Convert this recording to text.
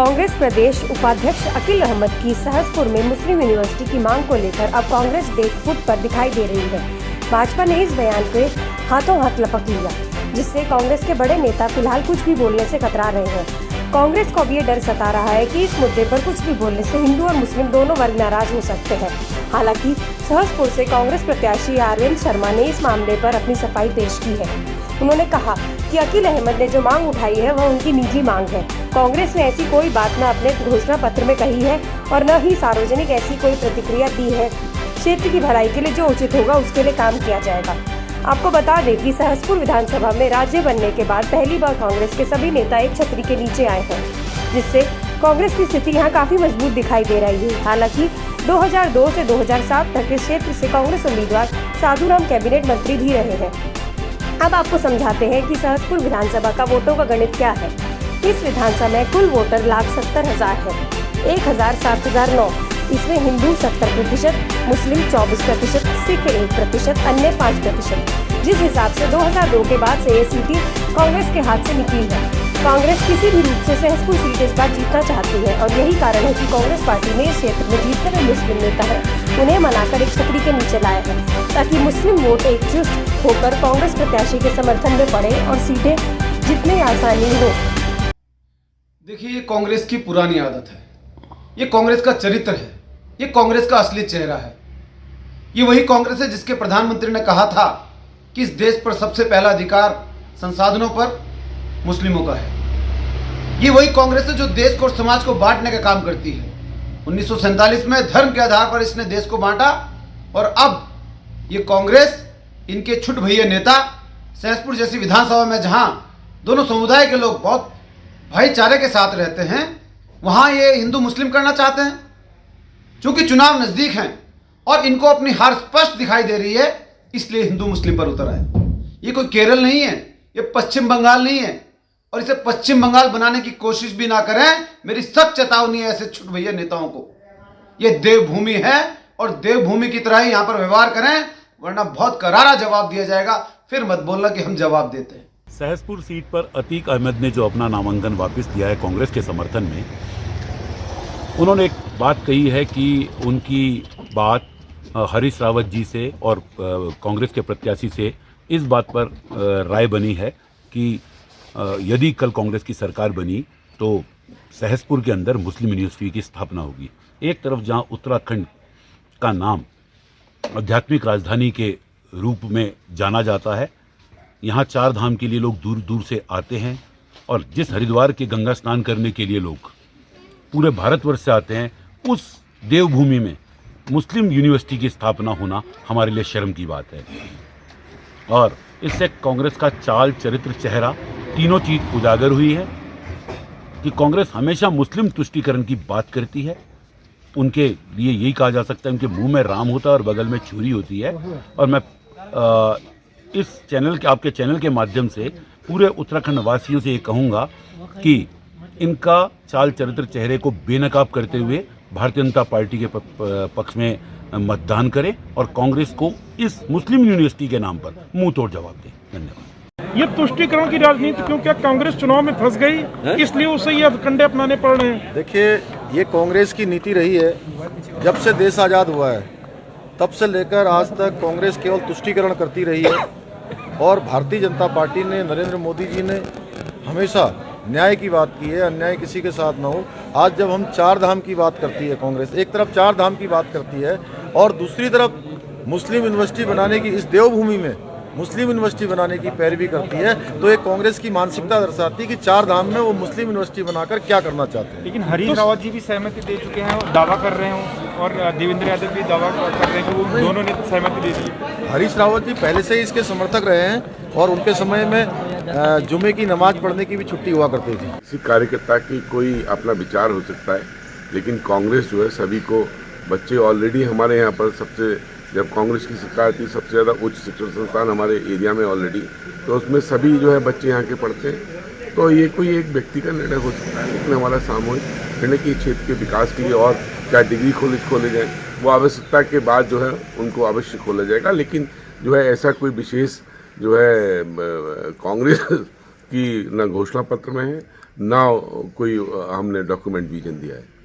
कांग्रेस प्रदेश उपाध्यक्ष अकील अहमद की सहसपुर में मुस्लिम यूनिवर्सिटी की मांग को लेकर अब कांग्रेस बैकफुट पर दिखाई दे रही है। भाजपा ने इस बयान के हाथों हाथ लपक लिया, जिससे कांग्रेस के बड़े नेता फिलहाल कुछ भी बोलने से कतरा रहे हैं। कांग्रेस को अब ये डर सता रहा है कि इस मुद्दे पर कुछ भी बोलने से हिंदू और मुस्लिम दोनों वर्ग नाराज हो सकते हैं। हालांकि सहसपुर से कांग्रेस प्रत्याशी अरविंद शर्मा ने इस मामले पर अपनी सफाई पेश की है। उन्होंने कहा कि अकील अहमद ने जो मांग उठाई है वह उनकी निजी मांग है। कांग्रेस ने ऐसी कोई बात न अपने घोषणा पत्र में कही है और न ही सार्वजनिक ऐसी कोई प्रतिक्रिया दी है। क्षेत्र की भलाई के लिए जो उचित होगा उसके लिए काम किया जाएगा। आपको बता दें कि सहसपुर विधानसभा में राज्य बनने के बाद पहली बार कांग्रेस के सभी नेता एक छतरी के नीचे आए हैं, जिससे कांग्रेस की स्थिति यहाँ काफी मजबूत दिखाई दे रही है। हालांकि 2002 से 2007 तक इस क्षेत्र से कांग्रेस उम्मीदवार साधुराम कैबिनेट मंत्री भी रहे हैं। अब आपको समझाते हैं कि सहसपुर विधानसभा का वोटों का गणित क्या है। इस विधानसभा में कुल वोटर 1,70,000 है, 1,007,009। इसमें हिंदू 70%, मुस्लिम 24%, सिख 1%, अन्य 5%। जिस हिसाब से 2002 के बाद से ये सीटें कांग्रेस के हाथ से निकली है। कांग्रेस किसी भी रूप से सहसपुर सीट इस बार जीतना चाहती है और यही कारण है कि कांग्रेस पार्टी ने इस क्षेत्र में जीतने में मुस्लिम नेता है उन्हें मनाकर एक छतरी के नीचे लाया है, ताकि मुस्लिम वोट एकजुट होकर कांग्रेस प्रत्याशी के समर्थन में पड़े और सीटें जितनी आसानी हो। देखिए, ये कांग्रेस की पुरानी आदत है, ये कांग्रेस का चरित्र है, ये कांग्रेस का असली चेहरा है। ये वही कांग्रेस है जिसके प्रधानमंत्री ने कहा था कि इस देश पर सबसे पहला अधिकार संसाधनों पर मुस्लिमों का है। ये वही कांग्रेस है जो देश को और समाज को बांटने का काम करती है। 1947 में धर्म के आधार पर इसने देश को बांटा और अब ये कांग्रेस, इनके छुट भैया नेता सहसपुर जैसी विधानसभा में जहां दोनों समुदाय के लोग बहुत भाईचारे के साथ रहते हैं, वहां ये हिंदू मुस्लिम करना चाहते हैं। चूंकि चुनाव नजदीक हैं और इनको अपनी हार स्पष्ट दिखाई दे रही है, इसलिए हिंदू मुस्लिम पर उतर आए। ये कोई केरल नहीं है, ये पश्चिम बंगाल नहीं है और इसे पश्चिम बंगाल बनाने की कोशिश भी ना करें। मेरी सख्त चेतावनी है ऐसे छुट भैया नेताओं को। ये देवभूमि है और देवभूमि की तरह ही यहां पर व्यवहार करें, वरना बहुत करारा जवाब दिया जाएगा। फिर मत बोलना कि हम जवाब देते हैं। सहसपुर सीट पर अतीक अहमद ने जो अपना नामांकन वापस दिया है कांग्रेस के समर्थन में, उन्होंने एक बात कही है कि उनकी बात हरीश रावत जी से और कांग्रेस के प्रत्याशी से इस बात पर राय बनी है कि यदि कल कांग्रेस की सरकार बनी तो सहसपुर के अंदर मुस्लिम यूनिवर्सिटी की स्थापना होगी। एक तरफ जहां उत्तराखंड का नाम आध्यात्मिक राजधानी के रूप में जाना जाता है, यहाँ 4 धाम के लिए लोग दूर दूर से आते हैं और जिस हरिद्वार के गंगा स्नान करने के लिए लोग पूरे भारतवर्ष से आते हैं, उस देवभूमि में मुस्लिम यूनिवर्सिटी की स्थापना होना हमारे लिए शर्म की बात है। और इससे कांग्रेस का चाल, चरित्र, चेहरा तीनों चीज उजागर हुई है कि कांग्रेस हमेशा मुस्लिम तुष्टीकरण की बात करती है। उनके लिए यही कहा जा सकता है, उनके मुंह में राम होता है और बगल में छुरी होती है। और मैं इस चैनल के, आपके चैनल के माध्यम से पूरे उत्तराखंड वासियों से ये कहूँगा कि इनका चाल, चरित्र, चेहरे को बेनकाब करते हुए भारतीय जनता पार्टी के पक्ष में मतदान करें और कांग्रेस को इस मुस्लिम यूनिवर्सिटी के नाम पर मुंह तोड़ जवाब दें। धन्यवाद। ये तुष्टीकरण की राजनीति क्यों, क्या कांग्रेस चुनाव में फंस गई इसलिए उसे ये कंडे अपनाने पड़ रहे हैं? देखिए, ये कांग्रेस की नीति रही है। जब से देश आज़ाद हुआ है तब से लेकर आज तक कांग्रेस केवल तुष्टीकरण करती रही है और भारतीय जनता पार्टी ने, नरेंद्र मोदी जी ने हमेशा न्याय की बात की है, अन्याय किसी के साथ ना हो। आज जब हम 4 धाम की बात करती है कांग्रेस, एक तरफ 4 धाम की बात करती है और दूसरी तरफ मुस्लिम यूनिवर्सिटी बनाने की, इस देवभूमि में मुस्लिम यूनिवर्सिटी बनाने की पैरवी करती है, तो एक कांग्रेस की मानसिकता दर्शाती है कि 4 धाम में वो मुस्लिम यूनिवर्सिटी बनाकर क्या करना चाहते हैं। लेकिन हरीश रावत जी भी सहमति दे चुके हैं और दावा कर रहे हैं और देवेंद्र यादव भी दावा कर रहे हैं कि वो दोनों ने सहमति दे दी। हरीश रावत जी पहले से ही इसके समर्थक रहे हैं और उनके समय में जुमे की नमाज पढ़ने की भी छुट्टी हुआ करती थी। किसी कार्यकर्ता की कोई अपना विचार हो सकता है, लेकिन कांग्रेस जो है सभी को, बच्चे ऑलरेडी हमारे यहाँ पर सबसे, जब कांग्रेस की सरकार थी, सबसे ज़्यादा उच्च शिक्षण संस्थान हमारे एरिया में ऑलरेडी, तो उसमें सभी जो है बच्चे यहाँ के पढ़ते हैं। तो ये कोई एक व्यक्ति का निर्णय हो सकता है, लेकिन हमारा सामूहिक निर्णय कि क्षेत्र के विकास के लिए और क्या डिग्री कॉलेज खोले जाए, वो आवश्यकता के बाद जो है उनको अवश्य खोला जाएगा। लेकिन जो है ऐसा कोई विशेष जो है कांग्रेस उसकी ना घोषणा पत्र में है ना कोई हमने डॉक्यूमेंट विजन दिया है।